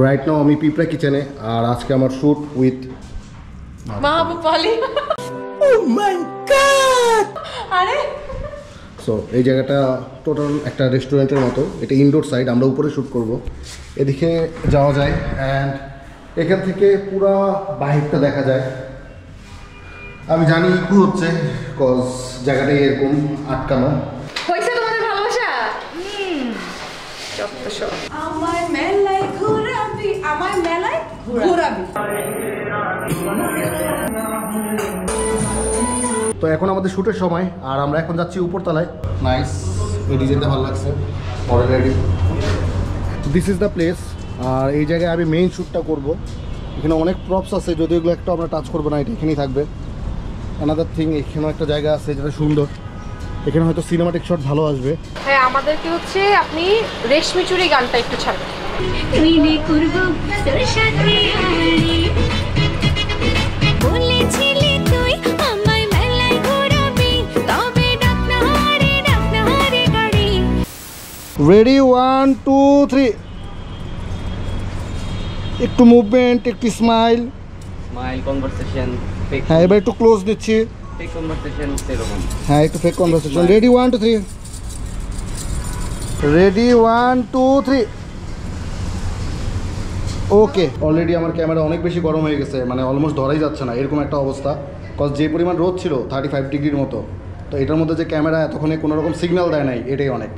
Right now আমি পিঁপড়া কিচেনে, আর আজকে আমার shoot with Mahbub Ali. Oh my God! আরে সো এই জায়গাটা টোটাল একটা রেস্টুরেন্টের মতো, এটা ইনডোর সাইড, আমরা উপরে শ্যুট করব। এদিকে যাওয়া যায় অ্যান্ড এখান থেকে পুরো বাহিরটা দেখা যায়। আমি জানি ইকু হচ্ছে কজ জায়গাটা এরকম আটকানো। হয়েছে তোমাদের ভালোবাসা? আমার মেলায় ঘোরাবি, আমার মেলায় ঘোরাবি। তো এখন আমাদের শ্যুটের সময়, আর আমরা এখন যাচ্ছি উপরতলায়। নাইস, এই ডিজাইনটা ভালো লাগছে already. This is the place. আর এই জায়গায় আমি মেইন শ্যুটটা করব। এখানে অনেক প্রপস আছে, যদিও এগুলো একটা আমরা টাচ করবো না, এটা এখানেই থাকবে। অ্যানাদার থিং, এখানেও একটা জায়গা আছে যেটা সুন্দর, এখানে হয়তো সিনেমাটিক শট ভালো আসবে। হ্যাঁ, আমাদেরকে হচ্ছে আপনি রেশমি চুড়ি গানটা একটু ছাড়বেন। রেডি 1 2 3, একটু মুভমেন্ট, একটু স্মাইল। Smile, conversation, fake. হ্যাঁ, এবার একটু ক্লোজ নিচ্ছি। ফেক কনভারসেশন এরকম। হ্যাঁ, একটু ফেক কনভারসেশন। Ready 1 2 3, ready 1 2 3। ওকে, অলরেডি আমার ক্যামেরা অনেক বেশি গরম হয়ে গেছে, মানে অলমোস্ট ধরাই যাচ্ছে না, এরকম একটা অবস্থা। কজ যে পরিমাণ রোদ ছিল 35 ডিগ্রির মতো, তো এটার মধ্যে যে ক্যামেরা এতক্ষণে কোনো রকম সিগন্যাল দেয় নাই, এটাই অনেক।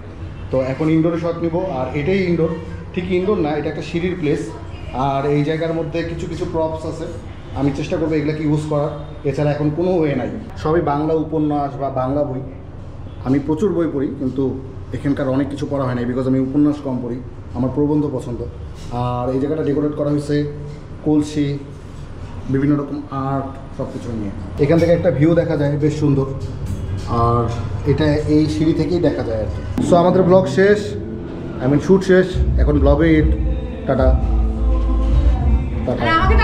তো এখন ইনডোরে শট নিব, আর এটাই ইনডোর, ঠিক ইনডোর না, এটা একটা সিঁড়ির প্লেস। আর এই জায়গার মধ্যে কিছু কিছু প্রপস আছে, আমি চেষ্টা করবো এগুলোকে ইউজ করার। এছাড়া এখন কোনো ওয়ে নাই, সবই বাংলা উপন্যাস বা বাংলা বই। আমি প্রচুর বই পড়ি, কিন্তু এখানকার অনেক কিছু পড়া হয় না, বিকজ আমি উপন্যাস কম পড়ি, আমার প্রবন্ধ পছন্দ। আর এই জায়গাটা ডেকোরেট করা হয়েছে কলসি, বিভিন্ন রকম আর্ট, সব কিছু নিয়ে। এখান থেকে একটা ভিউ দেখা যায় বেশ সুন্দর, আর এটা এই সিঁড়ি থেকেই দেখা যায় আর কি। সো আমাদের ব্লগ শেষ, শ্যুট শেষ, এখন ব্লগে টাটা টাটা। আমাকে